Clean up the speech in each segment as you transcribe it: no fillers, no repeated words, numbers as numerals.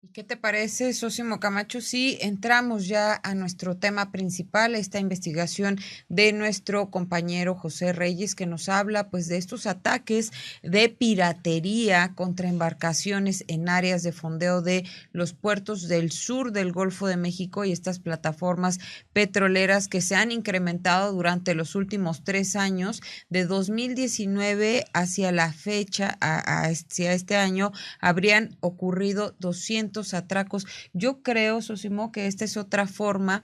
¿Y qué te parece, Sósimo Camacho? Si entramos ya a nuestro tema principal, esta investigación de nuestro compañero José Reyes, que nos habla pues de estos ataques de piratería contra embarcaciones en áreas de fondeo de los puertos del sur del Golfo de México y estas plataformas petroleras que se han incrementado durante los últimos 3 años, de 2019 hacia la fecha, hacia este año, habrían ocurrido 200 atracos. Yo creo, Sosimo, que esta es otra forma,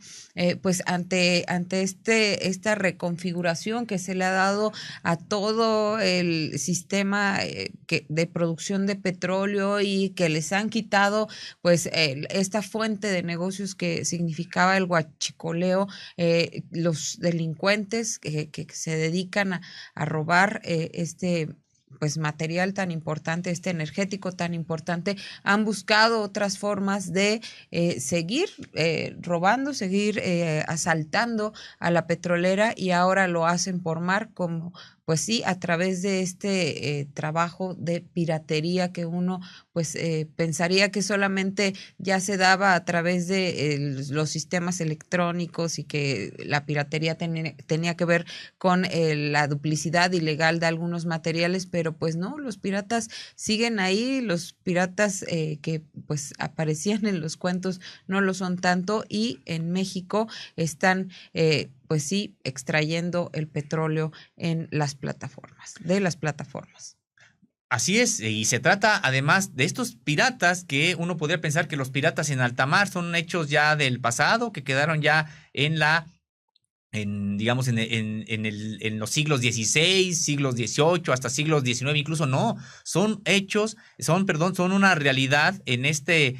pues ante esta reconfiguración que se le ha dado a todo el sistema de producción de petróleo y que les han quitado pues esta fuente de negocios que significaba el huachicoleo, los delincuentes que se dedican a robar pues material tan importante, este energético tan importante, han buscado otras formas de seguir robando, seguir asaltando a la petrolera, y ahora lo hacen por mar, como pues sí, a través de este trabajo de piratería que uno pues pensaría que solamente ya se daba a través de los sistemas electrónicos, y que la piratería tenía que ver con la duplicidad ilegal de algunos materiales, pero pues no, los piratas siguen ahí, los piratas que pues aparecían en los cuentos no lo son tanto, y en México están pues sí, extrayendo el petróleo en las plataformas, de las plataformas. Así es, y se trata además de estos piratas que uno podría pensar que los piratas en alta mar son hechos ya del pasado, que quedaron ya digamos, en los siglos XVI, siglos XVIII, hasta siglos XIX, incluso no, son una realidad en este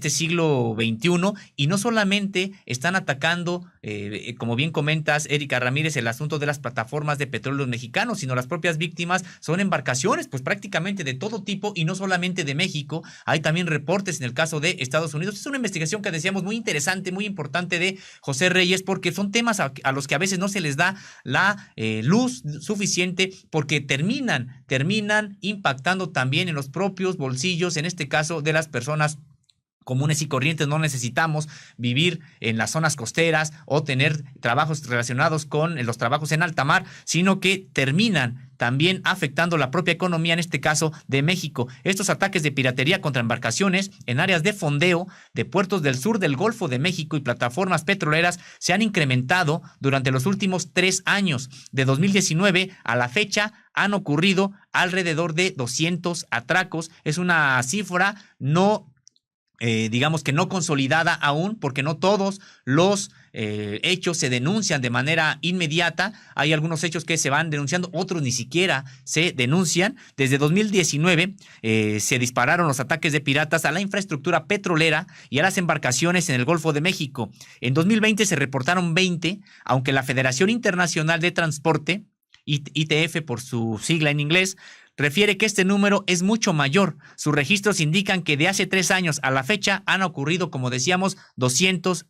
siglo XXI, y no solamente están atacando, como bien comentas, Erika Ramírez, el asunto de las plataformas de petróleos mexicanos, sino las propias víctimas son embarcaciones, pues prácticamente de todo tipo, y no solamente de México, hay también reportes en el caso de Estados Unidos. Es una investigación que decíamos muy interesante, muy importante de José Reyes, porque son temas a los que a veces no se les da la luz suficiente, porque terminan impactando también en los propios bolsillos, en este caso de las personas comunes y corrientes. No necesitamos vivir en las zonas costeras o tener trabajos relacionados con los trabajos en alta mar, sino que terminan también afectando la propia economía, en este caso de México. Estos ataques de piratería contra embarcaciones en áreas de fondeo de puertos del sur del Golfo de México y plataformas petroleras se han incrementado durante los últimos 3 años. De 2019 a la fecha han ocurrido alrededor de 200 atracos. Es una cifra no digamos que no consolidada aún, porque no todos los hechos se denuncian de manera inmediata. Hay algunos hechos que se van denunciando, otros ni siquiera se denuncian. Desde 2019 se dispararon los ataques de piratas a la infraestructura petrolera y a las embarcaciones en el Golfo de México. En 2020 se reportaron 20, aunque la Federación Internacional de Transporte, ITF por su sigla en inglés, refiere que este número es mucho mayor. Sus registros indican que de hace 3 años a la fecha han ocurrido, como decíamos, 200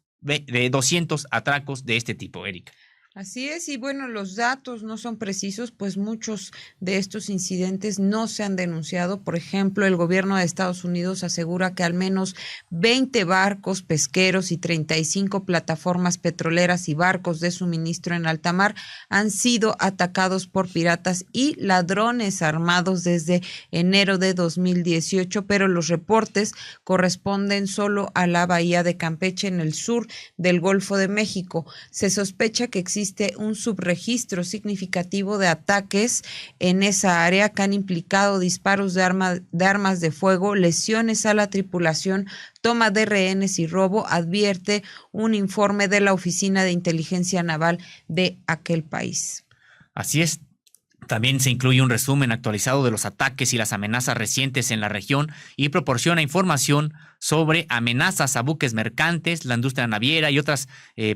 atracos de este tipo, Erika. Así es, y bueno, los datos no son precisos, pues muchos de estos incidentes no se han denunciado. Por ejemplo, el gobierno de Estados Unidos asegura que al menos 20 barcos pesqueros y 35 plataformas petroleras y barcos de suministro en alta mar han sido atacados por piratas y ladrones armados desde enero de 2018, pero los reportes corresponden solo a la bahía de Campeche, en el sur del Golfo de México. Se sospecha que existe un subregistro significativo de ataques en esa área que han implicado disparos de armas de fuego, lesiones a la tripulación, toma de rehenes y robo, advierte un informe de la Oficina de Inteligencia Naval de aquel país. Así es. También se incluye un resumen actualizado de los ataques y las amenazas recientes en la región, y proporciona información sobre amenazas a buques mercantes, la industria naviera y otras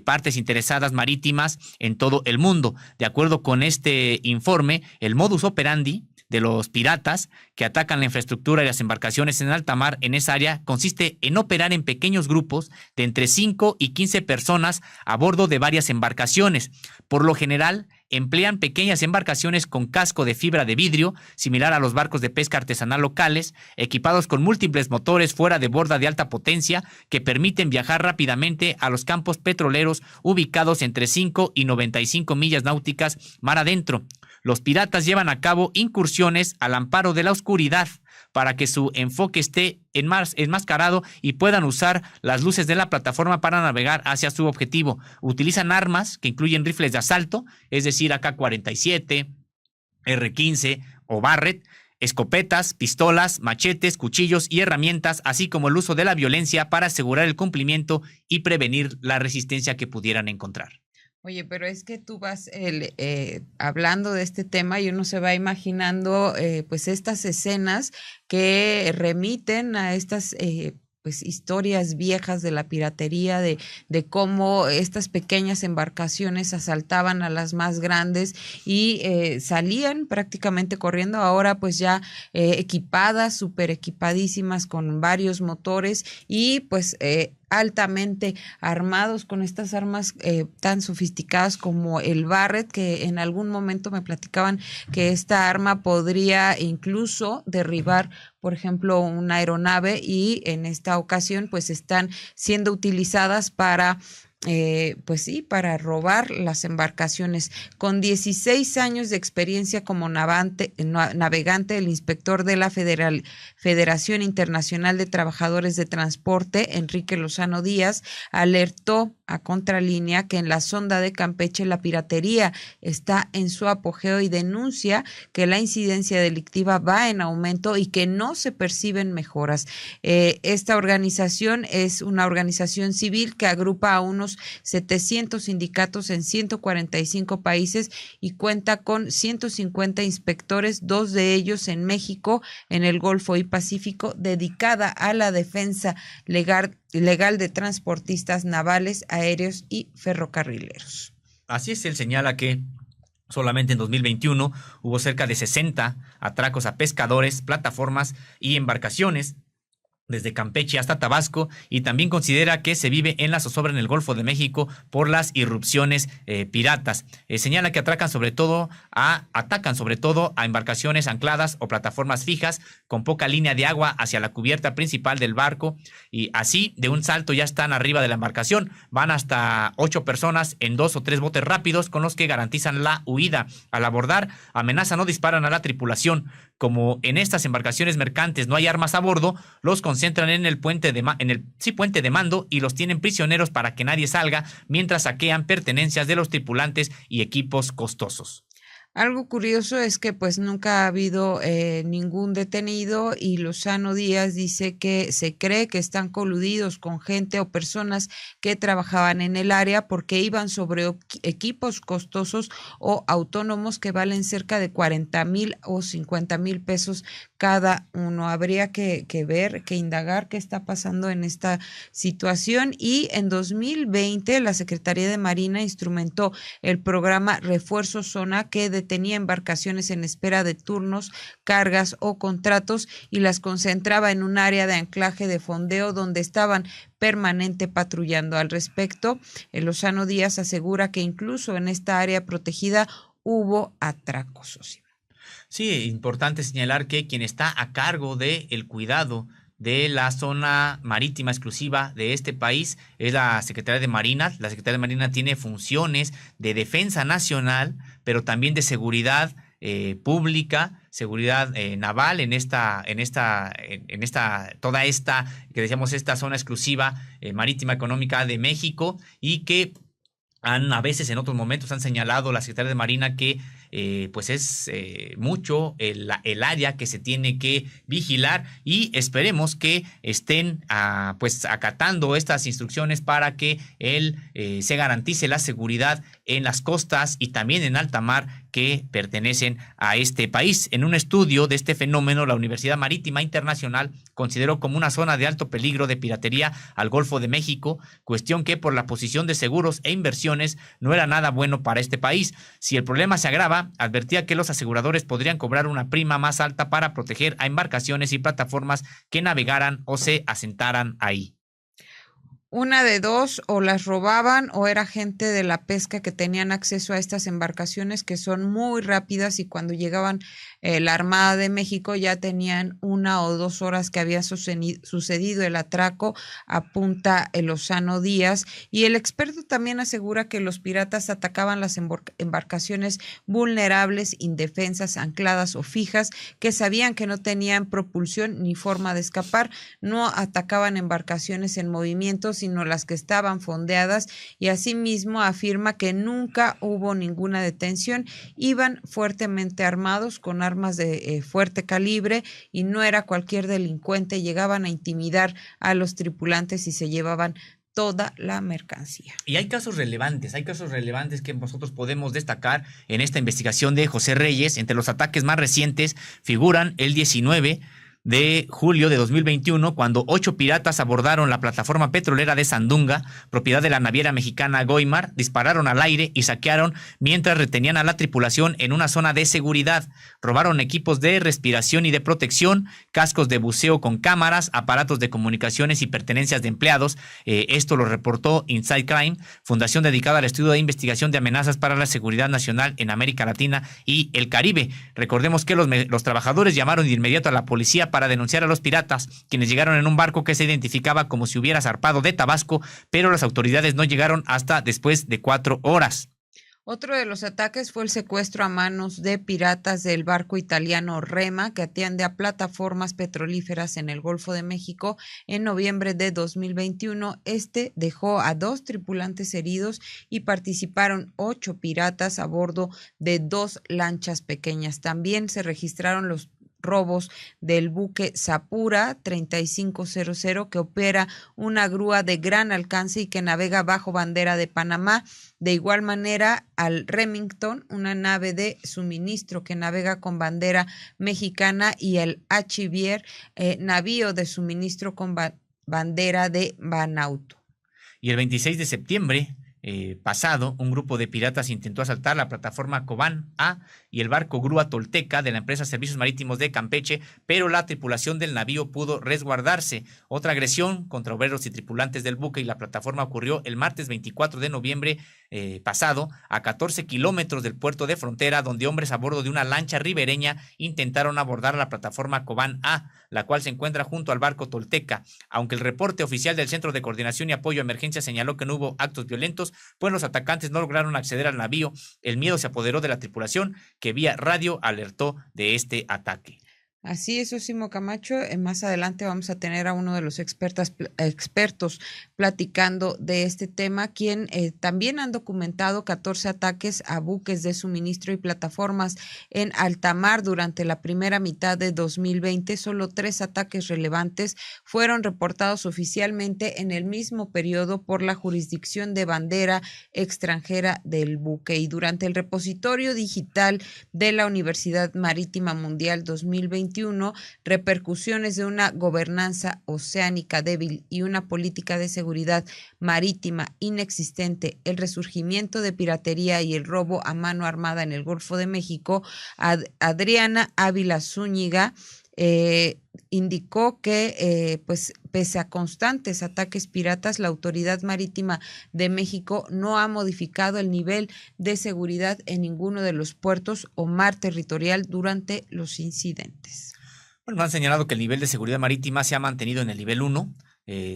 partes interesadas marítimas en todo el mundo. De acuerdo con este informe, el modus operandi de los piratas que atacan la infraestructura y las embarcaciones en alta mar en esa área consiste en operar en pequeños grupos de entre 5 y 15 personas a bordo de varias embarcaciones. Por lo general, emplean pequeñas embarcaciones con casco de fibra de vidrio, similar a los barcos de pesca artesanal locales, equipados con múltiples motores fuera de borda de alta potencia que permiten viajar rápidamente a los campos petroleros ubicados entre 5 y 95 millas náuticas mar adentro. Los piratas llevan a cabo incursiones al amparo de la oscuridad para que su enfoque esté enmascarado y puedan usar las luces de la plataforma para navegar hacia su objetivo. Utilizan armas que incluyen rifles de asalto, es decir, AK-47, R-15 o Barrett, escopetas, pistolas, machetes, cuchillos y herramientas, así como el uso de la violencia para asegurar el cumplimiento y prevenir la resistencia que pudieran encontrar. Oye, pero es que tú vas hablando de este tema y uno se va imaginando pues estas escenas que remiten a estas pues historias viejas de la piratería, de cómo estas pequeñas embarcaciones asaltaban a las más grandes y salían prácticamente corriendo, ahora pues ya equipadas, súper equipadísimas con varios motores y pues altamente armados con estas armas tan sofisticadas como el Barrett, que en algún momento me platicaban que esta arma podría incluso derribar, por ejemplo, una aeronave, y en esta ocasión pues están siendo utilizadas para pues sí, para robar las embarcaciones. Con 16 años de experiencia como navegante, el inspector de la Federación Internacional de Trabajadores de Transporte, Enrique Lozano Díaz, alertó a Contralínea que en la sonda de Campeche la piratería está en su apogeo y denuncia que la incidencia delictiva va en aumento y que no se perciben mejoras. Esta organización es una organización civil que agrupa a unos 700 sindicatos en 145 países y cuenta con 150 inspectores, 2 de ellos en México, en el Golfo y Pacífico, dedicada a la defensa legal de transportistas navales, aéreos y ferrocarrileros. Así es, él señala que solamente en 2021 hubo cerca de 60 atracos a pescadores, plataformas y embarcaciones desde Campeche hasta Tabasco, y también considera que se vive en la zozobra en el Golfo de México por las irrupciones piratas. Señala que atacan sobre todo a embarcaciones ancladas o plataformas fijas con poca línea de agua hacia la cubierta principal del barco, y así de un salto ya están arriba de la embarcación. Van hasta 8 personas en 2 o 3 botes rápidos con los que garantizan la huida. Al abordar, amenazan o disparan a la tripulación. Como en estas embarcaciones mercantes no hay armas a bordo, los concentran en el puente de mando y los tienen prisioneros para que nadie salga mientras saquean pertenencias de los tripulantes y equipos costosos. Algo curioso es que pues nunca ha habido ningún detenido, y Lozano Díaz dice que se cree que están coludidos con gente o personas que trabajaban en el área porque iban sobre equipos costosos o autónomos que valen cerca de 40,000 o 50,000 pesos cada uno. Habría que ver, que indagar qué está pasando en esta situación. Y en 2020 la Secretaría de Marina instrumentó el programa Refuerzo Zona, que detenía embarcaciones en espera de turnos, cargas o contratos y las concentraba en un área de anclaje de fondeo donde estaban permanente patrullando. Al respecto, Lozano Díaz asegura que incluso en esta área protegida hubo atracos. Sí, importante señalar que quien está a cargo del cuidado de la zona marítima exclusiva de este país es la Secretaría de Marina. La Secretaría de Marina tiene funciones de defensa nacional, pero también de seguridad pública, seguridad naval toda esta, que decíamos, esta zona exclusiva marítima económica de México, y que a veces en otros momentos han señalado la Secretaría de Marina que pues es mucho el área que se tiene que vigilar, y esperemos que estén pues acatando estas instrucciones para que se garantice la seguridad en las costas y también en alta mar que pertenecen a este país. En un estudio de este fenómeno, la Universidad Marítima Internacional consideró como una zona de alto peligro de piratería al Golfo de México, cuestión que por la posición de seguros e inversiones no era nada bueno para este país. Si el problema se agrava, advertía que los aseguradores podrían cobrar una prima más alta para proteger a embarcaciones y plataformas que navegaran o se asentaran ahí. Una de dos, o las robaban o era gente de la pesca que tenían acceso a estas embarcaciones que son muy rápidas y cuando llegaban la Armada de México ya tenían 1 o 2 horas que había sucedido el atraco, apunta Lozano Díaz. Y el experto también asegura que los piratas atacaban las embarcaciones vulnerables, indefensas, ancladas o fijas, que sabían que no tenían propulsión ni forma de escapar. No atacaban embarcaciones en movimiento, sino las que estaban fondeadas, y asimismo afirma que nunca hubo ninguna detención, iban fuertemente armados con armas de fuerte calibre y no era cualquier delincuente, llegaban a intimidar a los tripulantes y se llevaban toda la mercancía. Y hay casos relevantes que nosotros podemos destacar en esta investigación de José Reyes. Entre los ataques más recientes figuran el 19 de julio de 2021, cuando 8 piratas abordaron la plataforma petrolera de Sandunga, propiedad de la naviera mexicana Goimar, dispararon al aire y saquearon mientras retenían a la tripulación en una zona de seguridad. Robaron equipos de respiración y de protección, cascos de buceo con cámaras, aparatos de comunicaciones y pertenencias de empleados. Esto lo reportó Inside Crime, fundación dedicada al estudio de investigación de amenazas para la seguridad nacional en América Latina y el Caribe. Recordemos que los trabajadores llamaron de inmediato a la policía para denunciar a los piratas, quienes llegaron en un barco que se identificaba como si hubiera zarpado de Tabasco, pero las autoridades no llegaron hasta después de 4 horas. Otro de los ataques fue el secuestro a manos de piratas del barco italiano Rema, que atiende a plataformas petrolíferas en el Golfo de México en noviembre de 2021. Este dejó a 2 tripulantes heridos y participaron 8 piratas a bordo de 2 lanchas pequeñas. También se registraron los robos del buque Sapura 3500, que opera una grúa de gran alcance y que navega bajo bandera de Panamá. De igual manera, al Remington, una nave de suministro que navega con bandera mexicana, y el Achivier, navío de suministro con bandera de Vanuatu. Y el 26 de septiembre pasado, un grupo de piratas intentó asaltar la plataforma Cobán A y el barco grúa Tolteca de la empresa Servicios Marítimos de Campeche, pero la tripulación del navío pudo resguardarse. Otra agresión contra obreros y tripulantes del buque y la plataforma ocurrió el martes 24 de noviembre pasado, a 14 kilómetros del puerto de frontera, donde hombres a bordo de una lancha ribereña intentaron abordar la plataforma Cobán A, la cual se encuentra junto al barco Tolteca. Aunque el reporte oficial del Centro de Coordinación y Apoyo a Emergencia señaló que no hubo actos violentos, pues los atacantes no lograron acceder al navío. El miedo se apoderó de la tripulación, que vía radio alertó de este ataque. Así es, Osimo Camacho. Más adelante vamos a tener a uno de los expertos platicando de este tema, quien también han documentado 14 ataques a buques de suministro y plataformas en alta mar durante la primera mitad de 2020. Solo 3 ataques relevantes fueron reportados oficialmente en el mismo periodo por la jurisdicción de bandera extranjera del buque. Y durante el repositorio digital de la Universidad Marítima Mundial 2021, repercusiones de una gobernanza oceánica débil y una política de seguridad marítima inexistente, el resurgimiento de piratería y el robo a mano armada en el Golfo de México, Adriana Ávila Zúñiga indicó que pues pese a constantes ataques piratas, la Autoridad Marítima de México no ha modificado el nivel de seguridad en ninguno de los puertos o mar territorial durante los incidentes. Bueno, han señalado que el nivel de seguridad marítima se ha mantenido en el nivel 1,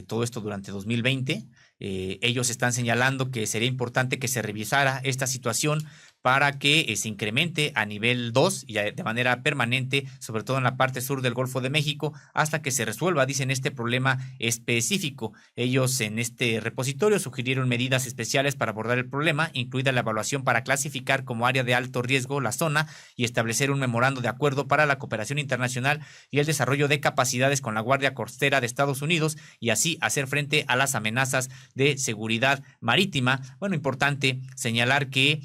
todo esto durante 2020. Ellos están señalando que sería importante que se revisara esta situación para que se incremente a nivel 2 y de manera permanente, sobre todo en la parte sur del Golfo de México, hasta que se resuelva, dicen, este problema específico. Ellos en este repositorio sugirieron medidas especiales para abordar el problema, incluida la evaluación para clasificar como área de alto riesgo la zona y establecer un memorando de acuerdo para la cooperación internacional y el desarrollo de capacidades con la Guardia Costera de Estados Unidos, y así hacer frente a las amenazas de seguridad marítima. Bueno, importante señalar que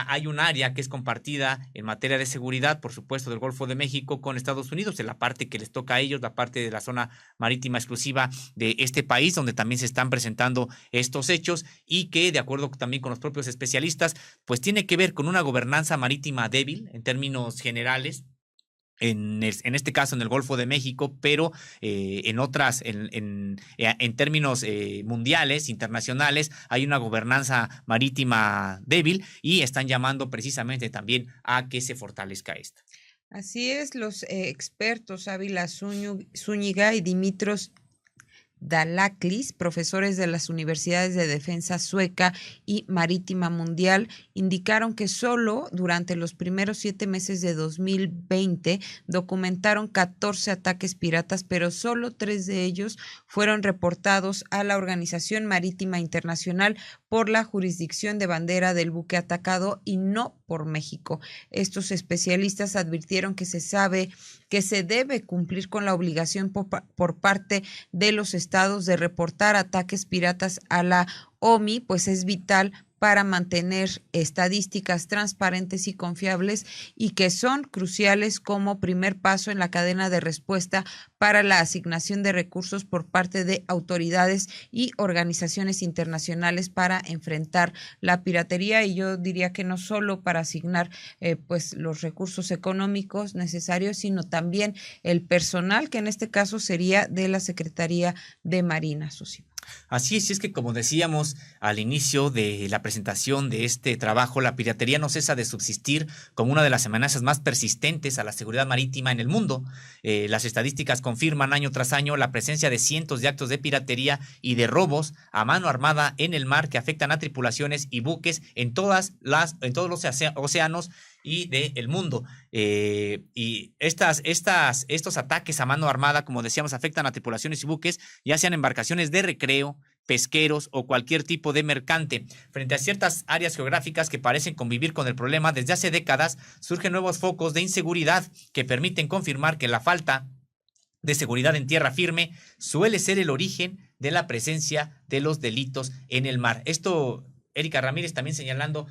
hay un área que es compartida en materia de seguridad, por supuesto, del Golfo de México con Estados Unidos, en la parte que les toca a ellos, la parte de la zona marítima exclusiva de este país, donde también se están presentando estos hechos, y que, de acuerdo también con los propios especialistas, pues tiene que ver con una gobernanza marítima débil en términos generales, en este caso en el Golfo de México, pero en términos mundiales, internacionales, hay una gobernanza marítima débil y están llamando precisamente también a que se fortalezca esta. Así es, los expertos Ávila Zúñiga y Dimitros Dalaklis, profesores de las universidades de defensa sueca y marítima mundial, indicaron que solo durante los primeros 7 meses de 2020 documentaron 14 ataques piratas, pero solo 3 de ellos fueron reportados a la Organización Marítima Internacional por la jurisdicción de bandera del buque atacado y no por México. Estos especialistas advirtieron que se sabe que se debe cumplir con la obligación por parte de los estados de reportar ataques piratas a la OMI, pues es vital para mantener estadísticas transparentes y confiables y que son cruciales como primer paso en la cadena de respuesta para la asignación de recursos por parte de autoridades y organizaciones internacionales para enfrentar la piratería. Y yo diría que no solo para asignar pues los recursos económicos necesarios, sino también el personal, que en este caso sería de la Secretaría de Marina, Susi. Así es que como decíamos al inicio de la presentación de este trabajo, la piratería no cesa de subsistir como una de las amenazas más persistentes a la seguridad marítima en el mundo. Las estadísticas confirman año tras año la presencia de cientos de actos de piratería y de robos a mano armada en el mar que afectan a tripulaciones y buques en todos los océanos y del mundo. Y estos ataques a mano armada, como decíamos, afectan a tripulaciones y buques, ya sean embarcaciones de recreo, pesqueros o cualquier tipo de mercante. Frente a ciertas áreas geográficas que parecen convivir con el problema desde hace décadas, surgen nuevos focos de inseguridad que permiten confirmar que la falta de seguridad en tierra firme suele ser el origen de la presencia de los delitos en el mar. Esto, Erika Ramírez, también señalando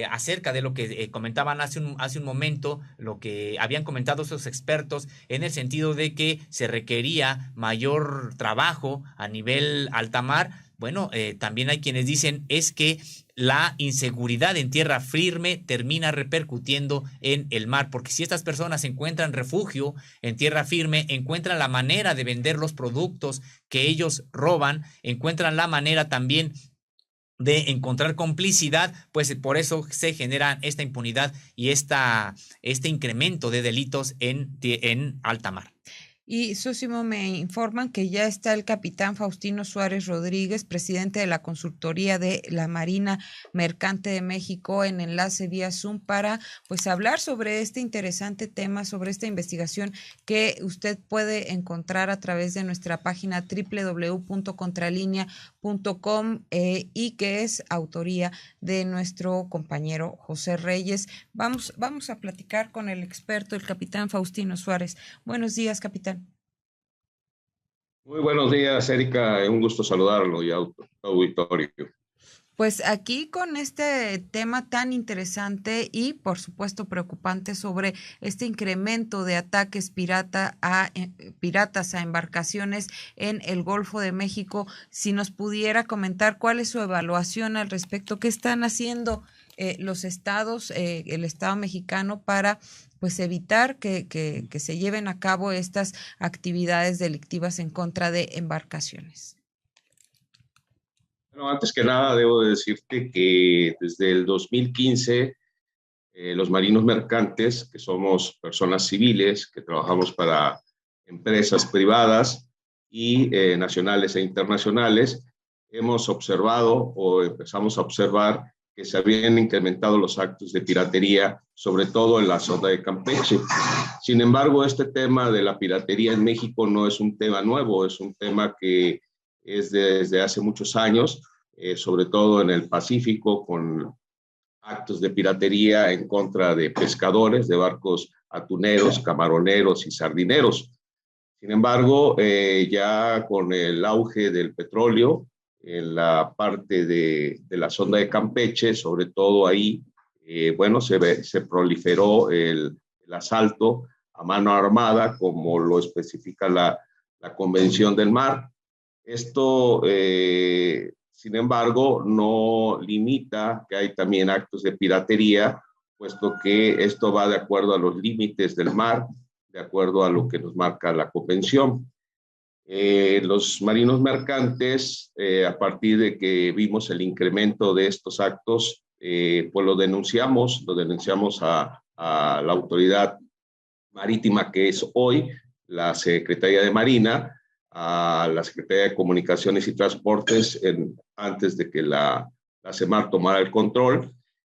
acerca de lo que comentaban hace un momento, lo que habían comentado esos expertos, en el sentido de que se requería mayor trabajo a nivel alta mar. Bueno, también hay quienes dicen es que la inseguridad en tierra firme termina repercutiendo en el mar, porque si estas personas encuentran refugio en tierra firme, encuentran la manera de vender los productos que ellos roban, encuentran la manera también de encontrar complicidad, pues por eso se genera esta impunidad y este incremento de delitos en alta mar. Y Sósimo, me informan que ya está el capitán Faustino Suárez Rodríguez, presidente de la Consultoría de la Marina Mercante de México, en enlace vía Zoom para pues hablar sobre este interesante tema, sobre esta investigación que usted puede encontrar a través de nuestra página www.contralinea.com y que es autoría de nuestro compañero José Reyes. Vamos a platicar con el experto, el capitán Faustino Suárez. Buenos días, capitán. Muy buenos días, Erika. Un gusto saludarlo y auditorio. Pues aquí con este tema tan interesante y por supuesto preocupante sobre este incremento de ataques piratas a embarcaciones en el Golfo de México, si nos pudiera comentar cuál es su evaluación al respecto, qué están haciendo los estados, el Estado mexicano para pues evitar que se lleven a cabo estas actividades delictivas en contra de embarcaciones. Bueno, antes que nada debo decirte que desde el 2015 los marinos mercantes, que somos personas civiles, que trabajamos para empresas privadas y nacionales e internacionales, hemos observado o empezamos a observar que se habían incrementado los actos de piratería, sobre todo en la zona de Campeche. Sin embargo, este tema de la piratería en México no es un tema nuevo, es un tema que es desde hace muchos años, sobre todo en el Pacífico, con actos de piratería en contra de pescadores, de barcos atuneros, camaroneros y sardineros. Sin embargo, ya con el auge del petróleo, en la parte de la zona de Campeche, sobre todo ahí, bueno, se proliferó el asalto a mano armada, como lo especifica la Convención del Mar. Esto, sin embargo, no limita que hay también actos de piratería, puesto que esto va de acuerdo a los límites del mar, de acuerdo a lo que nos marca la convención. Los marinos mercantes, a partir de que vimos el incremento de estos actos, pues lo denunciamos a la autoridad marítima, que es hoy la Secretaría de Marina, a la Secretaría de Comunicaciones y Transportes antes de que la SEMAR tomara el control.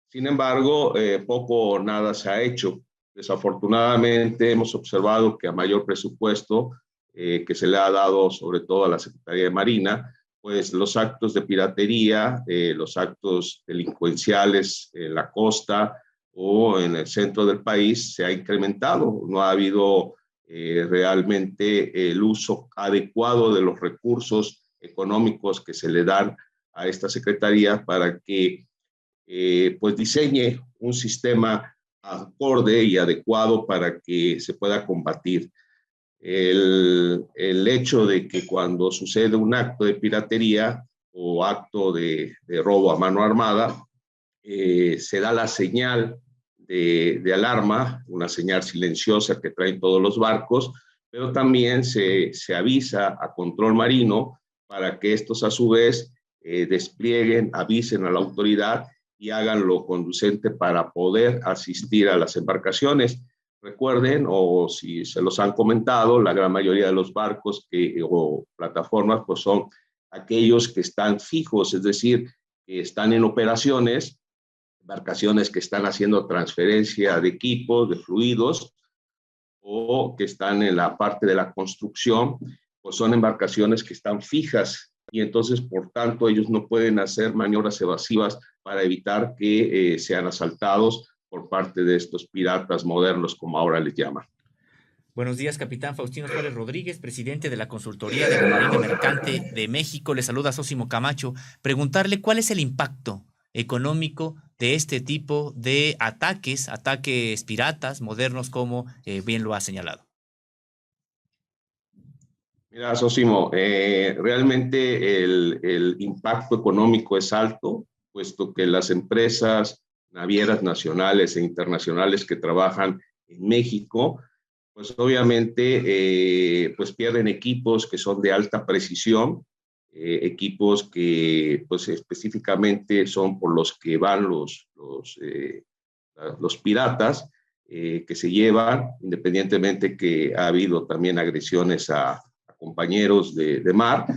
Sin embargo, poco o nada se ha hecho. Desafortunadamente hemos observado que a mayor presupuesto que se le ha dado sobre todo a la Secretaría de Marina, pues los actos de piratería, los actos delincuenciales en la costa o en el centro del país se ha incrementado. No ha habido realmente el uso adecuado de los recursos económicos que se le dan a esta secretaría para que pues diseñe un sistema acorde y adecuado para que se pueda combatir. El hecho de que cuando sucede un acto de piratería o acto de robo a mano armada, se da la señal de alarma, una señal silenciosa que traen todos los barcos, pero también se avisa a control marino para que estos a su vez desplieguen, avisen a la autoridad y hagan lo conducente para poder asistir a las embarcaciones. Recuerden, o si se los han comentado, la gran mayoría de los barcos o plataformas pues son aquellos que están fijos, es decir, que están en operaciones, embarcaciones que están haciendo transferencia de equipos, de fluidos, o que están en la parte de la construcción, pues son embarcaciones que están fijas y entonces, por tanto, ellos no pueden hacer maniobras evasivas para evitar que sean asaltados por parte de estos piratas modernos, como ahora les llaman. Buenos días, capitán Faustino Suárez Rodríguez, presidente de la Consultoría de la Marina Mercante de México. Le saluda Sósimo Camacho. Preguntarle cuál es el impacto económico de este tipo de ataques piratas modernos, como bien lo ha señalado. Mira, Sósimo, realmente el impacto económico es alto, puesto que las empresas navieras nacionales e internacionales que trabajan en México, pues obviamente pues pierden equipos que son de alta precisión, equipos que pues específicamente son por los que van los piratas, que se llevan, independientemente que ha habido también agresiones a compañeros de mar.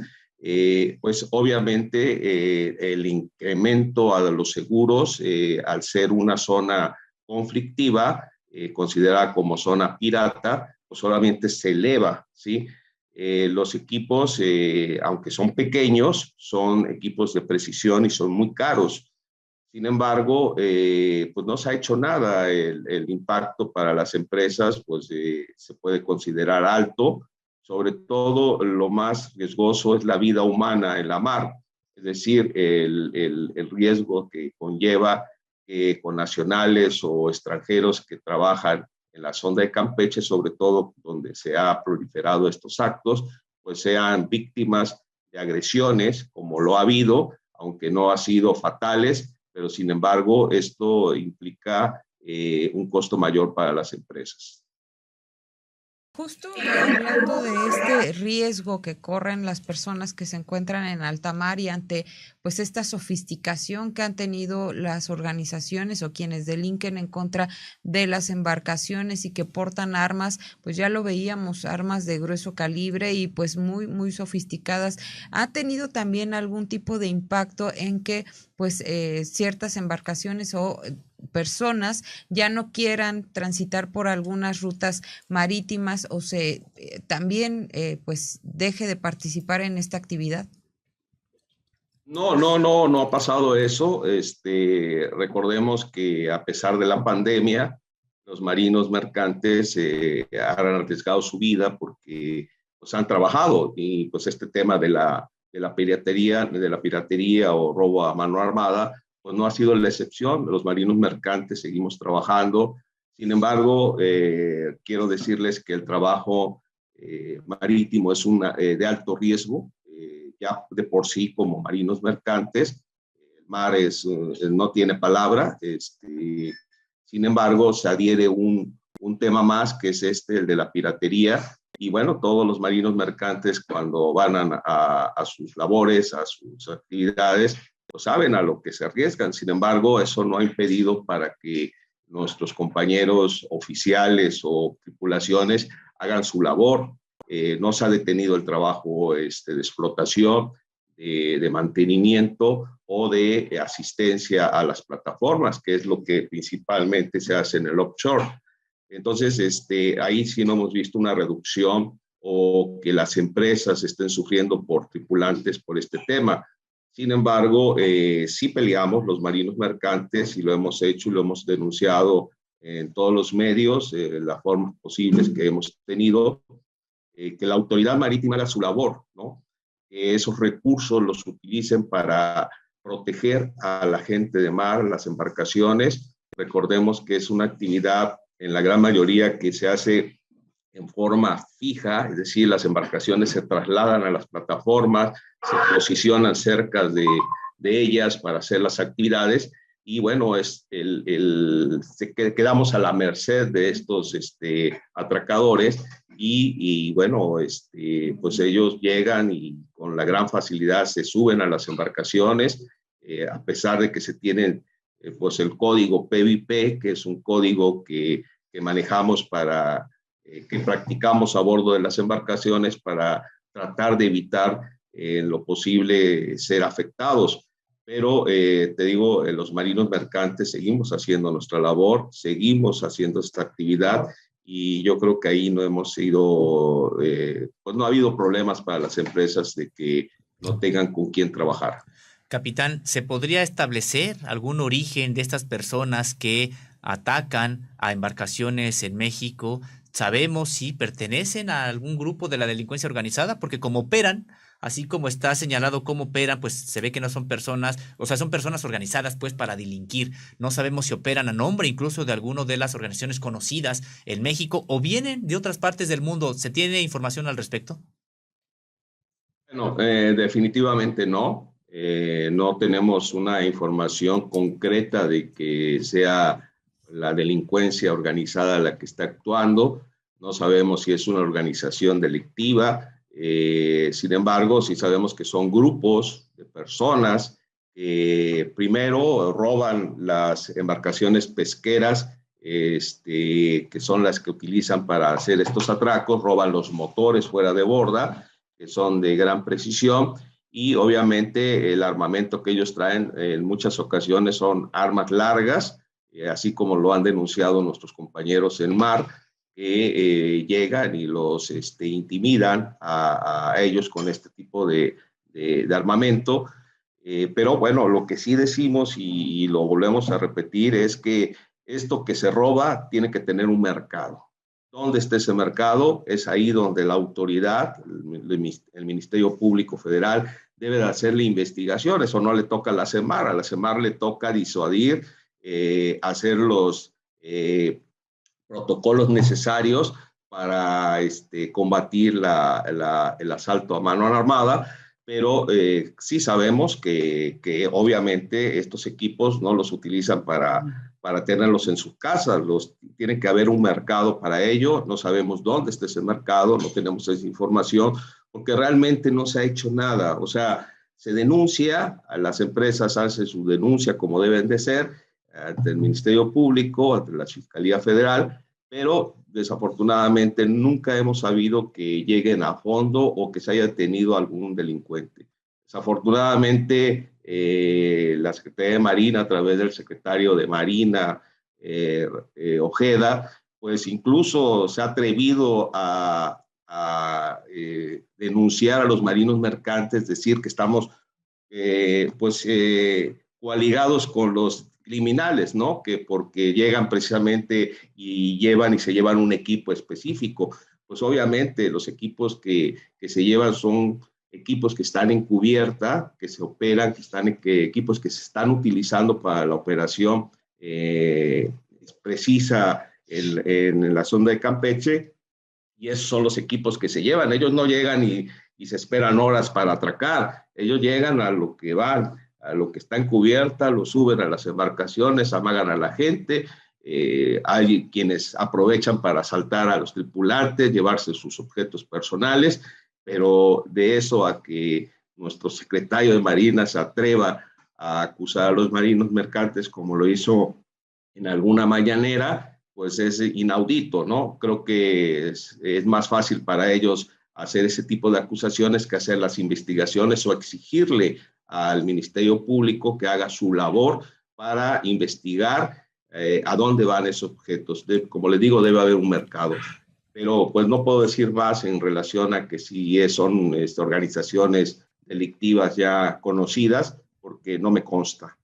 Pues obviamente el incremento a los seguros, al ser una zona conflictiva, considerada como zona pirata, pues solamente se eleva, ¿sí? Los equipos, aunque son pequeños, son equipos de precisión y son muy caros. Sin embargo, pues no se ha hecho nada. El impacto para las empresas pues, se puede considerar alto. Sobre todo, lo más riesgoso es la vida humana en la mar, es decir, el riesgo que conlleva con nacionales o extranjeros que trabajan en la zona de Campeche, sobre todo donde se ha proliferado estos actos, pues sean víctimas de agresiones, como lo ha habido, aunque no ha sido fatales, pero sin embargo esto implica un costo mayor para las empresas. Justo hablando de este riesgo que corren las personas que se encuentran en alta mar y ante pues esta sofisticación que han tenido las organizaciones o quienes delinquen en contra de las embarcaciones y que portan armas, pues ya lo veíamos, armas de grueso calibre y pues muy sofisticadas, ¿ha tenido también algún tipo de impacto en que pues ciertas embarcaciones o personas ya no quieran transitar por algunas rutas marítimas o se también pues deje de participar en esta actividad? No ha pasado eso. Recordemos que a pesar de la pandemia, los marinos mercantes han arriesgado su vida porque pues, han trabajado y pues este tema de la piratería o robo a mano armada pues no ha sido la excepción. Los marinos mercantes seguimos trabajando. Sin embargo, quiero decirles que el trabajo marítimo es de alto riesgo. Ya de por sí como marinos mercantes, el mar no tiene palabra. Sin embargo, se adhiere un un tema más, que es el de la piratería. Y bueno, todos los marinos mercantes cuando van a sus labores, a sus actividades, pues saben a lo que se arriesgan. Sin embargo, eso no ha impedido para que nuestros compañeros oficiales o tripulaciones hagan su labor. No se ha detenido el trabajo de explotación, de mantenimiento o de asistencia a las plataformas, que es lo que principalmente se hace en el offshore. Entonces, ahí sí no hemos visto una reducción o que las empresas estén sufriendo por tripulantes por este tema. Sin embargo, sí peleamos los marinos mercantes y lo hemos hecho y lo hemos denunciado en todos los medios, las formas posibles que hemos tenido, que la autoridad marítima haga su labor, ¿no? Que esos recursos los utilicen para proteger a la gente de mar, las embarcaciones. Recordemos que es una actividad en la gran mayoría que se hace en forma fija, es decir, las embarcaciones se trasladan a las plataformas, se posicionan cerca de ellas para hacer las actividades y bueno, quedamos a la merced de estos atracadores y bueno, pues ellos llegan y con la gran facilidad se suben a las embarcaciones, a pesar de que se tienen pues el código PVP, que es un código que manejamos para que practicamos a bordo de las embarcaciones para tratar de evitar en lo posible ser afectados. Pero te digo, los marinos mercantes seguimos haciendo nuestra labor, seguimos haciendo esta actividad y yo creo que ahí no hemos sido, pues no ha habido problemas para las empresas de que no tengan con quién trabajar. Capitán, ¿se podría establecer algún origen de estas personas que atacan a embarcaciones en México? ¿Sabemos si pertenecen a algún grupo de la delincuencia organizada? Porque como operan, así como está señalado cómo operan, pues se ve que no son personas, o sea, son personas organizadas pues para delinquir. No sabemos si operan a nombre incluso de alguna de las organizaciones conocidas en México o vienen de otras partes del mundo. ¿Se tiene información al respecto? Bueno, definitivamente no. No tenemos una información concreta de que sea la delincuencia organizada la que está actuando. No sabemos si es una organización delictiva. Sin embargo, sí sabemos que son grupos de personas que primero roban las embarcaciones pesqueras, que son las que utilizan para hacer estos atracos, roban los motores fuera de borda, que son de gran precisión, y obviamente el armamento que ellos traen en muchas ocasiones son armas largas, así como lo han denunciado nuestros compañeros en mar, que llegan y los intimidan a ellos con este tipo de armamento. Pero bueno, lo que sí decimos y lo volvemos a repetir es que esto que se roba tiene que tener un mercado. ¿Dónde está ese mercado? Es ahí donde la autoridad, el Ministerio Público Federal, debe de hacerle investigaciones. Eso no le toca a la CEMAR le toca disuadir, hacer los protocolos necesarios para combatir el asalto a mano armada, pero sí sabemos que obviamente estos equipos no los utilizan para tenerlos en sus casas, tiene que haber un mercado para ello, no sabemos dónde está ese mercado, no tenemos esa información, porque realmente no se ha hecho nada, o sea, se denuncia, a las empresas hacen su denuncia como deben de ser, ante el Ministerio Público, ante la Fiscalía Federal, pero desafortunadamente nunca hemos sabido que lleguen a fondo o que se haya detenido algún delincuente. Desafortunadamente, la Secretaría de Marina, a través del secretario de Marina, Ojeda, pues incluso se ha atrevido a denunciar a los marinos mercantes, decir que estamos coaligados con los criminales, ¿no? Que porque llegan precisamente y se llevan un equipo específico. Pues obviamente los equipos que se llevan son equipos que están en cubierta, que se operan, equipos que se están utilizando para la operación precisa en la zona de Campeche, y esos son los equipos que se llevan. Ellos no llegan y se esperan horas para atracar, ellos llegan a lo que van, a lo que está en cubierta, lo suben a las embarcaciones, amagan a la gente, hay quienes aprovechan para asaltar a los tripulantes, llevarse sus objetos personales, pero de eso a que nuestro secretario de Marina se atreva a acusar a los marinos mercantes como lo hizo en alguna mañanera, pues es inaudito, ¿no? Creo que es más fácil para ellos hacer ese tipo de acusaciones que hacer las investigaciones o exigirle al Ministerio Público que haga su labor para investigar a dónde van esos objetos. Como les digo, debe haber un mercado. Pero pues no puedo decir más en relación a que si son organizaciones delictivas ya conocidas, porque no me consta.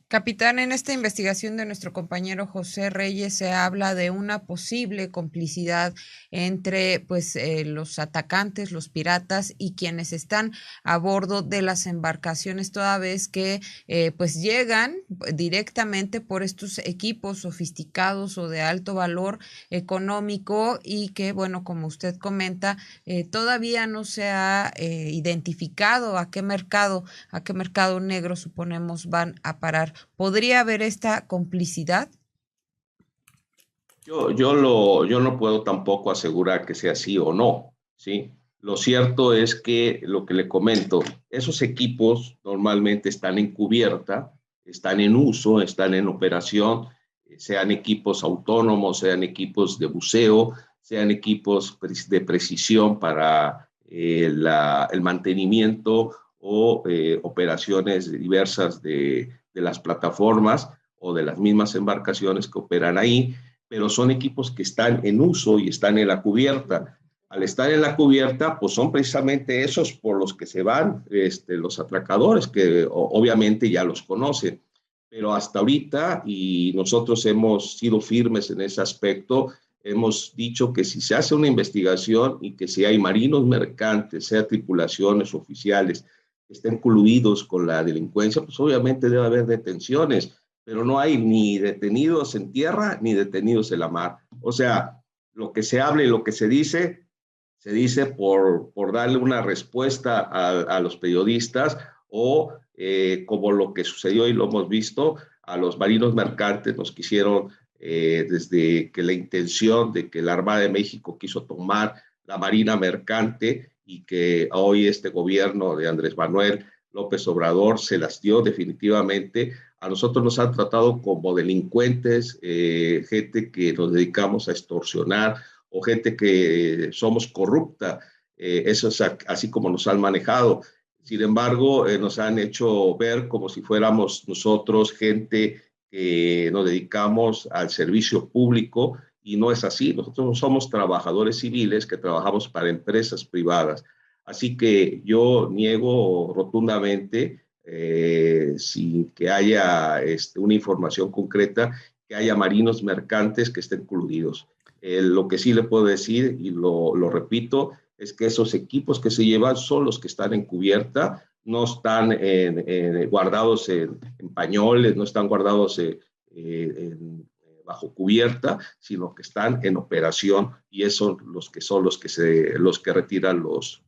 Capitán, en esta investigación de nuestro compañero José Reyes se habla de una posible complicidad entre los atacantes, los piratas y quienes están a bordo de las embarcaciones, toda vez que llegan directamente por estos equipos sofisticados o de alto valor económico y que, bueno, como usted comenta, todavía no se ha identificado a qué mercado negro suponemos van a parar. ¿Podría haber esta complicidad? Yo no puedo tampoco asegurar que sea así o no, ¿sí? Lo cierto es que lo que le comento, esos equipos normalmente están en cubierta, están en uso, están en operación, sean equipos autónomos, sean equipos de buceo, sean equipos de precisión para el mantenimiento o operaciones diversas de las plataformas o de las mismas embarcaciones que operan ahí, pero son equipos que están en uso y están en la cubierta. Al estar en la cubierta, pues son precisamente esos por los que se van los atracadores, que obviamente ya los conocen. Pero hasta ahorita, y nosotros hemos sido firmes en ese aspecto, hemos dicho que si se hace una investigación y que si hay marinos mercantes, sea tripulaciones oficiales, que estén coludidos con la delincuencia, pues obviamente debe haber detenciones, pero no hay ni detenidos en tierra ni detenidos en la mar. O sea, lo que se habla y lo que se dice por darle una respuesta a los periodistas o como lo que sucedió y lo hemos visto, a los marinos mercantes nos quisieron, desde que la intención de que la Armada de México quiso tomar la Marina Mercante y que hoy este gobierno de Andrés Manuel López Obrador se las dio definitivamente. A nosotros nos han tratado como delincuentes, gente que nos dedicamos a extorsionar o gente que somos corrupta. Eso es así como nos han manejado. Sin embargo, nos han hecho ver como si fuéramos nosotros gente que nos dedicamos al servicio público y no es así. Nosotros somos trabajadores civiles que trabajamos para empresas privadas. Así que yo niego rotundamente, sin que haya una información concreta, que haya marinos mercantes que estén coludidos. Lo que sí le puedo decir, y lo repito, es que esos equipos que se llevan son los que están en cubierta, no están guardados en pañoles, no están guardados bajo cubierta, sino que están en operación y esos son los que retiran los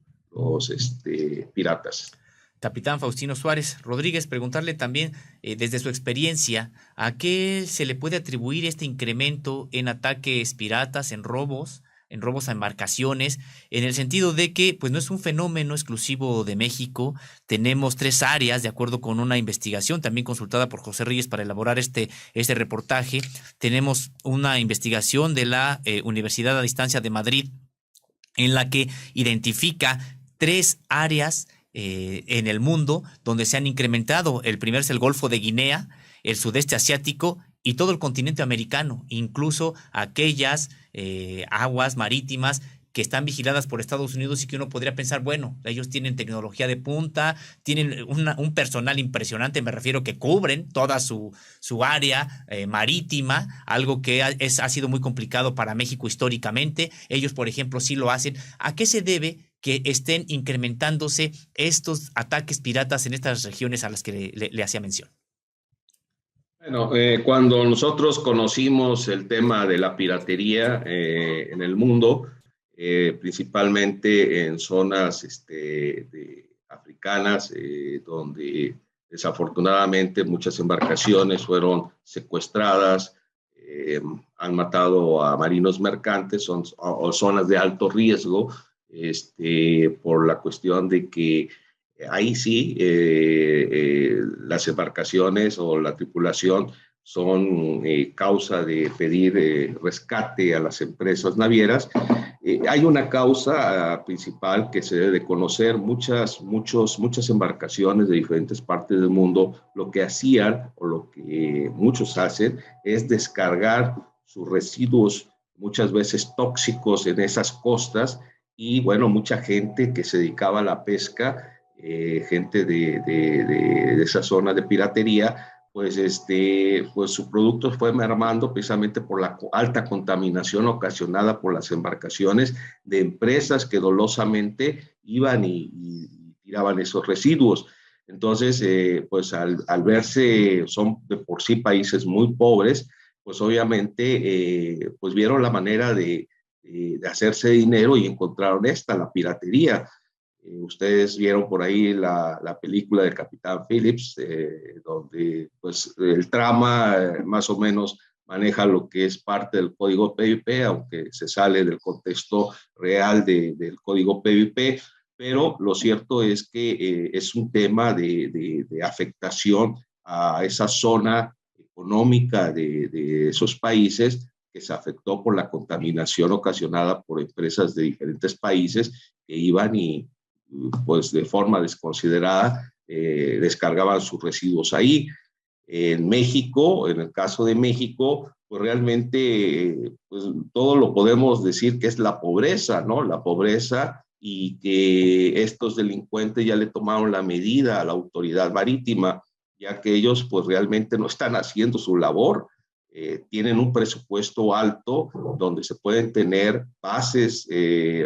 piratas. Capitán Faustino Suárez Rodríguez, preguntarle también, desde su experiencia, ¿a qué se le puede atribuir este incremento en ataques piratas, en robos a embarcaciones, en el sentido de que pues no es un fenómeno exclusivo de México? Tenemos 3 áreas, de acuerdo con una investigación también consultada por José Reyes para elaborar este reportaje. Tenemos una investigación de la Universidad a Distancia de Madrid, en la que identifica 3 áreas en el mundo donde se han incrementado. El primero es el Golfo de Guinea, el sudeste asiático y todo el continente americano, incluso aquellas aguas marítimas que están vigiladas por Estados Unidos y que uno podría pensar, bueno, ellos tienen tecnología de punta, tienen un personal impresionante, me refiero que cubren toda su área marítima, algo que ha sido muy complicado para México históricamente. Ellos, por ejemplo, sí lo hacen. ¿A qué se debe que estén incrementándose estos ataques piratas en estas regiones a las que le hacía mención? Bueno, cuando nosotros conocimos el tema de la piratería en el mundo, principalmente en zonas africanas, donde desafortunadamente muchas embarcaciones fueron secuestradas, han matado a marinos mercantes, son o zonas de alto riesgo, por la cuestión de que ahí sí las embarcaciones o la tripulación son causa de pedir rescate a las empresas navieras. Hay una causa principal que se debe de conocer. Muchas embarcaciones de diferentes partes del mundo lo que hacían, o lo que muchos hacen, es descargar sus residuos, muchas veces tóxicos, en esas costas. Y bueno, mucha gente que se dedicaba a la pesca, gente de esa zona de piratería, pues su producto fue mermando precisamente por la alta contaminación ocasionada por las embarcaciones de empresas que dolosamente iban y tiraban esos residuos. Entonces, pues al verse, son de por sí países muy pobres, pues obviamente pues vieron la manera de hacerse dinero y encontraron la piratería. Ustedes vieron por ahí la película del Capitán Phillips, donde pues el trama más o menos maneja lo que es parte del código PIP, aunque se sale del contexto real del código PIP, pero lo cierto es que es un tema de afectación a esa zona económica de esos países, que se afectó por la contaminación ocasionada por empresas de diferentes países que iban y pues de forma desconsiderada descargaban sus residuos ahí. En México, en el caso de México, pues realmente pues todo lo podemos decir que es la pobreza, ¿no? La pobreza, y que estos delincuentes ya le tomaron la medida a la autoridad marítima, ya que ellos pues realmente no están haciendo su labor. Tienen un presupuesto alto donde se pueden tener bases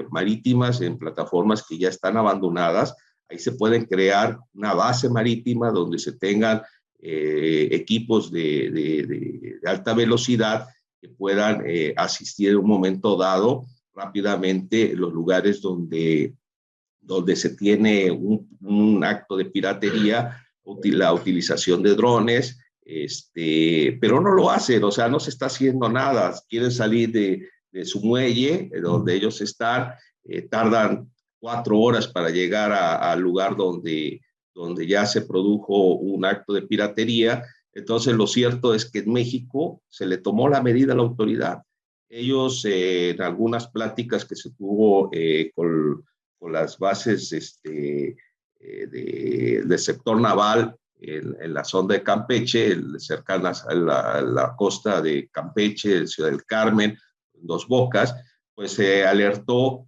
marítimas en plataformas que ya están abandonadas. Ahí se pueden crear una base marítima donde se tengan equipos de alta velocidad que puedan asistir en un momento dado rápidamente los lugares donde se tiene un acto de piratería, la utilización de drones, pero no lo hacen, o sea, no se está haciendo nada. Quieren salir de su muelle, donde ellos están, tardan 4 horas para llegar al lugar donde ya se produjo un acto de piratería. Entonces, lo cierto es que en México se le tomó la medida a la autoridad. Ellos, en algunas pláticas que se tuvo con las bases del sector naval en la zona de Campeche, cercanas a la costa de Campeche, Ciudad del Carmen, Dos Bocas, pues se alertó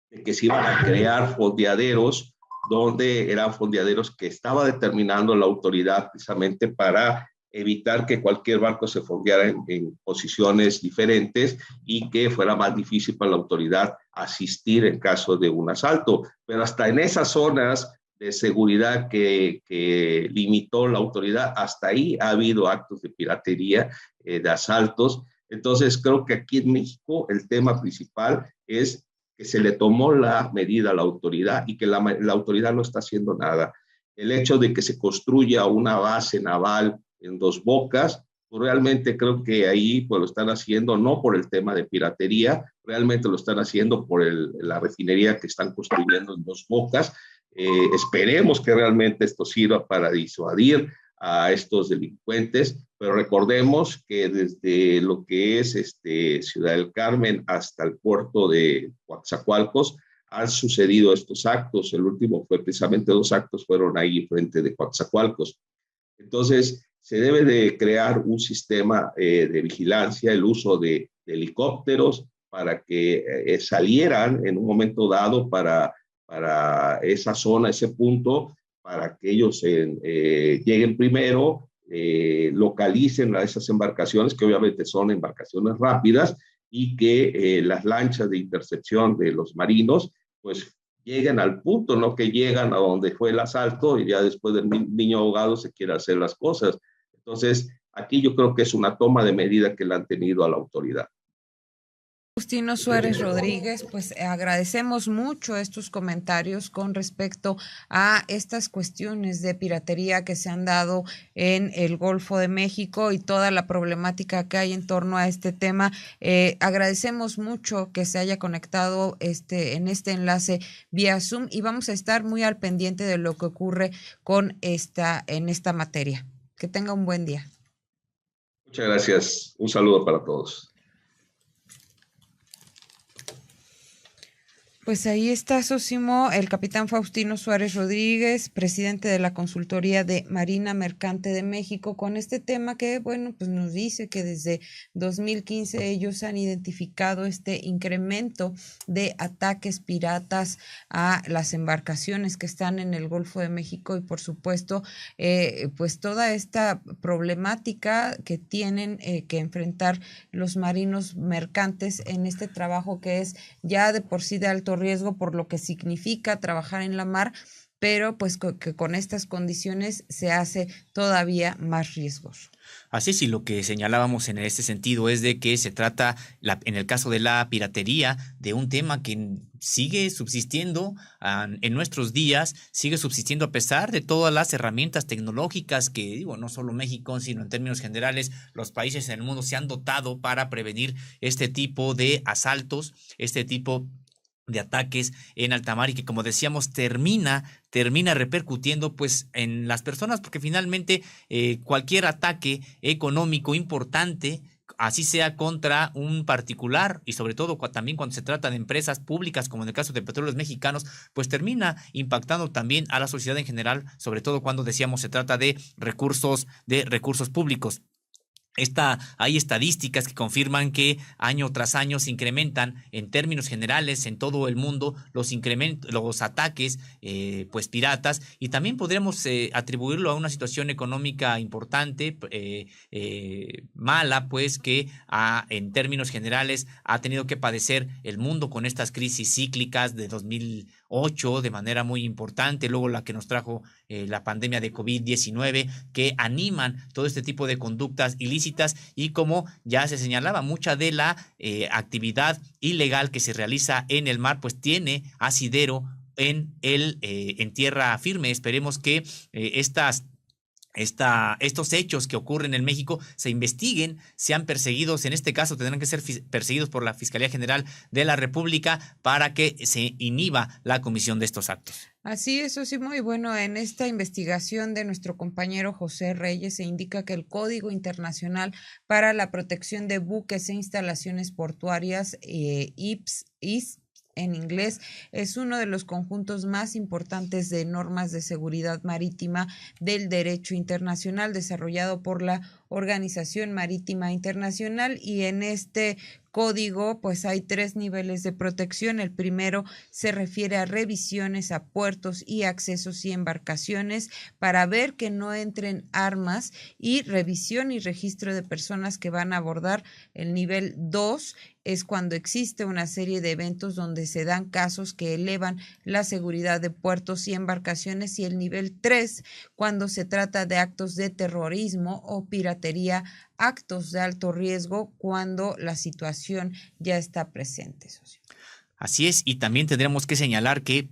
de que se iban a crear fondeaderos, donde eran fondeaderos que estaba determinando la autoridad precisamente para evitar que cualquier barco se fondeara en posiciones diferentes y que fuera más difícil para la autoridad asistir en caso de un asalto. Pero hasta en esas zonas de seguridad que limitó la autoridad, hasta ahí ha habido actos de piratería, de asaltos. Entonces creo que aquí en México el tema principal es que se le tomó la medida a la autoridad y que la autoridad no está haciendo nada. El hecho de que se construya una base naval en Dos Bocas, pues realmente creo que ahí pues lo están haciendo no por el tema de piratería, realmente lo están haciendo por la refinería que están construyendo en Dos Bocas. Esperemos que realmente esto sirva para disuadir a estos delincuentes, pero recordemos que desde lo que es Ciudad del Carmen hasta el puerto de Coatzacoalcos han sucedido estos actos. El último fue precisamente 2 actos fueron ahí frente de Coatzacoalcos. Entonces, se debe de crear un sistema de vigilancia, el uso de helicópteros para que salieran en un momento dado para esa zona, ese punto, para que ellos lleguen primero, localicen a esas embarcaciones, que obviamente son embarcaciones rápidas, y que las lanchas de intercepción de los marinos, pues lleguen al punto, no que llegan a donde fue el asalto y ya después del niño ahogado se quiere hacer las cosas. Entonces, aquí yo creo que es una toma de medida que le han tenido a la autoridad. Faustino Suárez Rodríguez, pues agradecemos mucho estos comentarios con respecto a estas cuestiones de piratería que se han dado en el Golfo de México y toda la problemática que hay en torno a este tema. Agradecemos mucho que se haya conectado en este enlace vía Zoom y vamos a estar muy al pendiente de lo que ocurre en esta materia. Que tenga un buen día. Muchas gracias. Un saludo para todos. Pues ahí está, Sosimo, el capitán Faustino Suárez Rodríguez, presidente de la Consultoría de Marina Mercante de México, con este tema que, bueno, pues nos dice que desde 2015 ellos han identificado este incremento de ataques piratas a las embarcaciones que están en el Golfo de México y, por supuesto, pues toda esta problemática que tienen que enfrentar los marinos mercantes en este trabajo que es ya de por sí de alto riesgo por lo que significa trabajar en la mar, pero pues que con estas condiciones se hace todavía más riesgoso. Así es, y lo que señalábamos en este sentido es de que se trata, en el caso de la piratería, de un tema que sigue subsistiendo en nuestros días, sigue subsistiendo a pesar de todas las herramientas tecnológicas que, digo, no solo México, sino en términos generales, los países en el mundo se han dotado para prevenir este tipo de asaltos, este tipo de ataques en alta mar y que, como decíamos, termina repercutiendo pues en las personas, porque finalmente cualquier ataque económico importante, así sea contra un particular y sobre todo también cuando se trata de empresas públicas, como en el caso de Petróleos Mexicanos, pues termina impactando también a la sociedad en general, sobre todo cuando decíamos se trata de recursos públicos. Hay estadísticas que confirman que año tras año se incrementan en términos generales en todo el mundo los ataques pues piratas, y también podríamos atribuirlo a una situación económica importante, mala, pues que en términos generales ha tenido que padecer el mundo con estas crisis cíclicas de 2008 de manera muy importante, luego la que nos trajo la pandemia de COVID-19, que animan todo este tipo de conductas ilícitas, y como ya se señalaba, mucha de la actividad ilegal que se realiza en el mar pues tiene asidero en tierra firme. Esperemos que estos hechos que ocurren en México se investiguen, sean perseguidos, en este caso tendrán que ser perseguidos por la Fiscalía General de la República para que se inhiba la comisión de estos actos. Así es, sí, muy bueno. En esta investigación de nuestro compañero José Reyes se indica que el Código Internacional para la Protección de Buques e Instalaciones Portuarias, IPS, en inglés, es uno de los conjuntos más importantes de normas de seguridad marítima del derecho internacional desarrollado por la Organización Marítima Internacional, y en este código pues hay 3 niveles de protección. El primero se refiere a revisiones a puertos y accesos y embarcaciones para ver que no entren armas, y revisión y registro de personas que van a abordar. El nivel 2 es cuando existe una serie de eventos donde se dan casos que elevan la seguridad de puertos y embarcaciones, y el nivel 3 cuando se trata de actos de terrorismo o piratería, actos de alto riesgo cuando la situación ya está presente, socio. Así es, y también tendremos que señalar que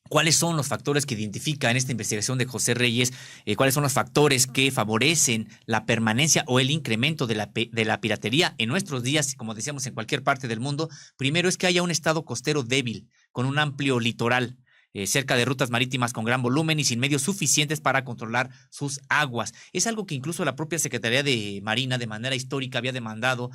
¿cuáles son los factores que identifica en esta investigación de José Reyes? ¿Cuáles son los factores que favorecen la permanencia o el incremento de la piratería en nuestros días, como decíamos, en cualquier parte del mundo? Primero es que haya un estado costero débil, con un amplio litoral, cerca de rutas marítimas con gran volumen y sin medios suficientes para controlar sus aguas. Es algo que incluso la propia Secretaría de Marina de manera histórica había demandado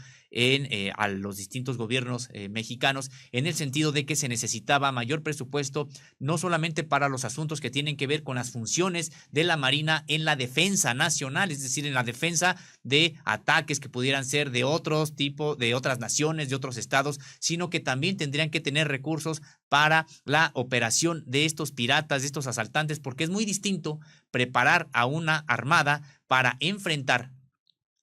a los distintos gobiernos mexicanos, en el sentido de que se necesitaba mayor presupuesto, no solamente para los asuntos que tienen que ver con las funciones de la Marina en la defensa nacional, es decir, en la defensa de ataques que pudieran ser de otros tipos, de otras naciones, de otros estados, sino que también tendrían que tener recursos para la operación de estos piratas, de estos asaltantes, porque es muy distinto preparar a una armada para enfrentar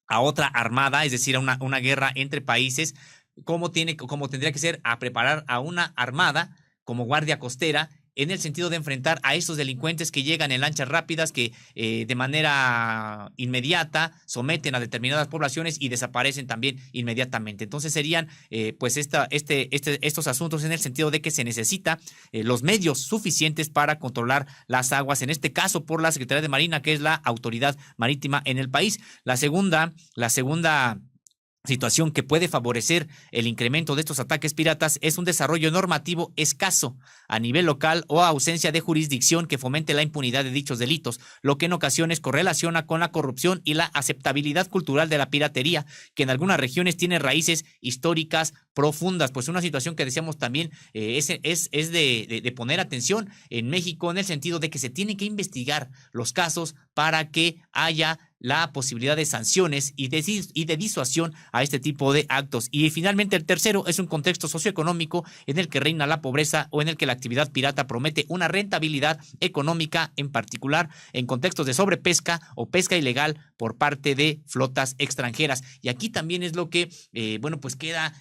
a otra armada, es decir, a una guerra entre países, como tendría que ser a preparar a una armada como guardia costera en el sentido de enfrentar a esos delincuentes que llegan en lanchas rápidas, que de manera inmediata someten a determinadas poblaciones y desaparecen también inmediatamente. Entonces serían pues estos asuntos en el sentido de que se necesita los medios suficientes para controlar las aguas, en este caso por la Secretaría de Marina, que es la autoridad marítima en el país. La segunda situación que puede favorecer el incremento de estos ataques piratas es un desarrollo normativo escaso a nivel local o ausencia de jurisdicción que fomente la impunidad de dichos delitos, lo que en ocasiones correlaciona con la corrupción y la aceptabilidad cultural de la piratería, que en algunas regiones tiene raíces históricas profundas. Pues una situación que decíamos también es de poner atención en México, en el sentido de que se tiene que investigar los casos para que haya la posibilidad de sanciones y de disuasión a este tipo de actos. Y finalmente el tercero es un contexto socioeconómico en el que reina la pobreza o en el que la actividad pirata promete una rentabilidad económica, en particular en contextos de sobrepesca o pesca ilegal por parte de flotas extranjeras. Y aquí también es lo que, pues queda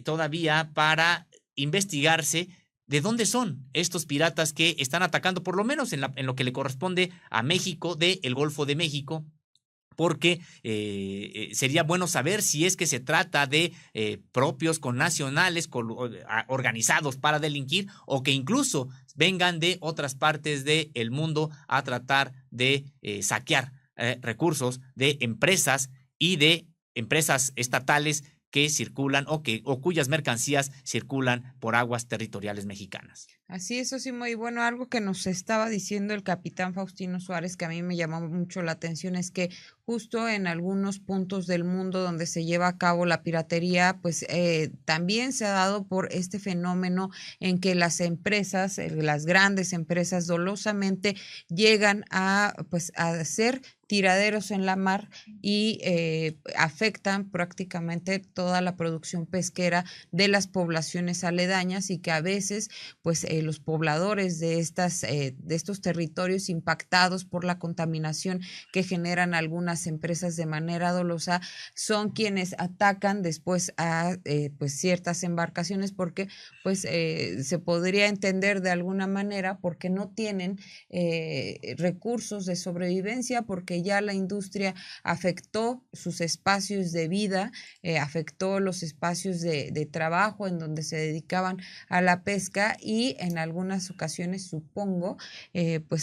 todavía para investigarse. ¿De dónde son estos piratas que están atacando, por lo menos en lo que le corresponde a México, del Golfo de México? Porque sería bueno saber si es que se trata de propios connacionales organizados para delinquir, o que incluso vengan de otras partes del mundo a tratar de saquear recursos de empresas y de empresas estatales que circulan o cuyas mercancías circulan por aguas territoriales mexicanas. Así es, Sosimo. Y bueno, algo que nos estaba diciendo el capitán Faustino Suárez, que a mí me llamó mucho la atención, es que justo en algunos puntos del mundo donde se lleva a cabo la piratería, pues también se ha dado por este fenómeno en que las empresas, las grandes empresas, dolosamente llegan a hacer tiraderos en la mar y afectan prácticamente toda la producción pesquera de las poblaciones aledañas, y que a veces pues los pobladores de estos territorios impactados por la contaminación que generan algunas empresas de manera dolosa son quienes atacan después a ciertas embarcaciones, porque se podría entender de alguna manera porque no tienen recursos de sobrevivencia, porque ya la industria afectó sus espacios de vida, afectó los espacios de trabajo en donde se dedicaban a la pesca, y en algunas ocasiones, supongo,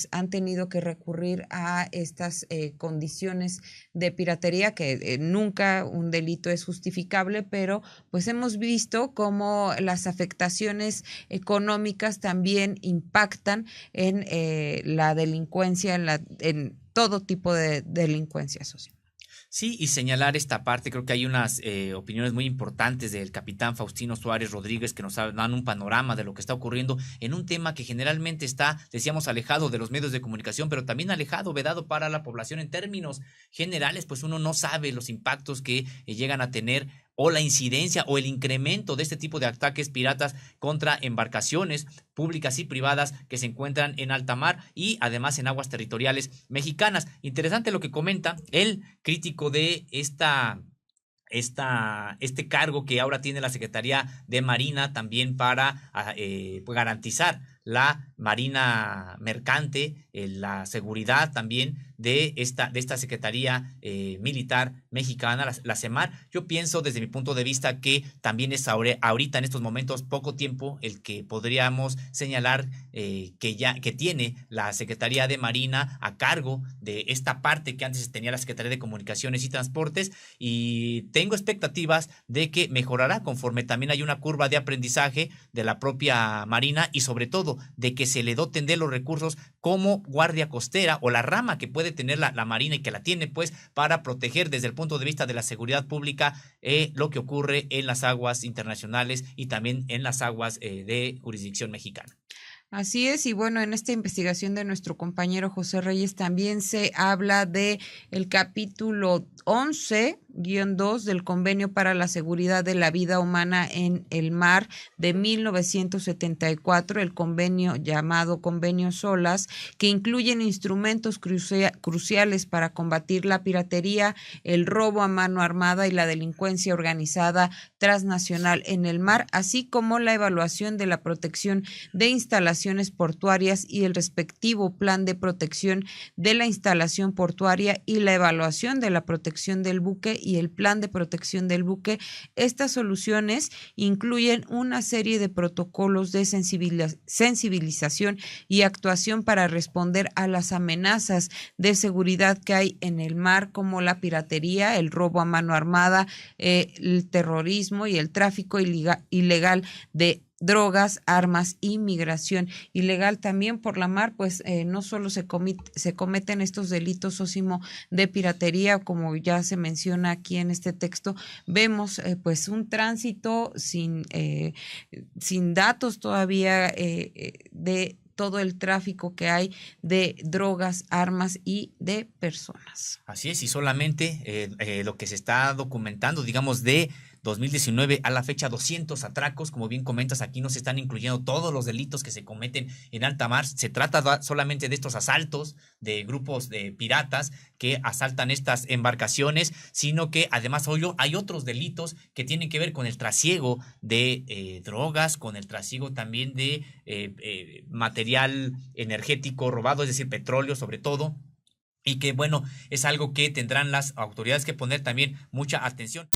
han tenido que recurrir a estas condiciones de piratería, que nunca un delito es justificable, pero pues hemos visto cómo las afectaciones económicas también impactan en la delincuencia, en todo tipo de delincuencia social. Sí, y señalar esta parte, creo que hay unas opiniones muy importantes del capitán Faustino Suárez Rodríguez que nos dan un panorama de lo que está ocurriendo en un tema que generalmente está, decíamos, alejado de los medios de comunicación, pero también alejado, vedado para la población en términos generales. Pues uno no sabe los impactos que llegan a tener, o la incidencia o el incremento de este tipo de ataques piratas contra embarcaciones públicas y privadas que se encuentran en alta mar y además en aguas territoriales mexicanas. Interesante lo que comenta el crítico de este cargo que ahora tiene la Secretaría de Marina, también para garantizar la marina mercante, la seguridad también de esta Secretaría Militar Mexicana, la SEMAR. Yo pienso desde mi punto de vista que también es ahorita en estos momentos poco tiempo el que podríamos señalar que tiene la Secretaría de Marina a cargo de esta parte que antes tenía la Secretaría de Comunicaciones y Transportes, y tengo expectativas de que mejorará conforme también hay una curva de aprendizaje de la propia Marina, y sobre todo de que se le doten de los recursos como guardia costera, o la rama que puede tener la Marina y que la tiene pues para proteger desde el punto de vista de la seguridad pública lo que ocurre en las aguas internacionales y también en las aguas de jurisdicción mexicana. Así es, y bueno, en esta investigación de nuestro compañero José Reyes también se habla de el capítulo 11 2 del Convenio para la Seguridad de la Vida Humana en el Mar de 1974, el convenio llamado Convenio SOLAS, que incluyen instrumentos cruciales para combatir la piratería, el robo a mano armada y la delincuencia organizada transnacional en el mar, así como la evaluación de la protección de instalaciones portuarias y el respectivo plan de protección de la instalación portuaria y la evaluación de la protección del buque y el plan de protección del buque. Estas soluciones incluyen una serie de protocolos de sensibilización y actuación para responder a las amenazas de seguridad que hay en el mar, como la piratería, el robo a mano armada, el terrorismo y el tráfico ilegal de drogas, armas y migración ilegal también por la mar. Pues no solo se cometen estos delitos, Sósimo, de piratería, como ya se menciona aquí en este texto, vemos pues un tránsito sin datos todavía de todo el tráfico que hay de drogas, armas y de personas. Así es, y solamente lo que se está documentando, digamos, de 2019 a la fecha, 200 atracos, como bien comentas, aquí no se están incluyendo todos los delitos que se cometen en alta mar. Se trata solamente de estos asaltos de grupos de piratas que asaltan estas embarcaciones, sino que además hay otros delitos que tienen que ver con el trasiego de drogas, con el trasiego también de material energético robado, es decir, petróleo sobre todo, y que bueno, es algo que tendrán las autoridades que poner también mucha atención.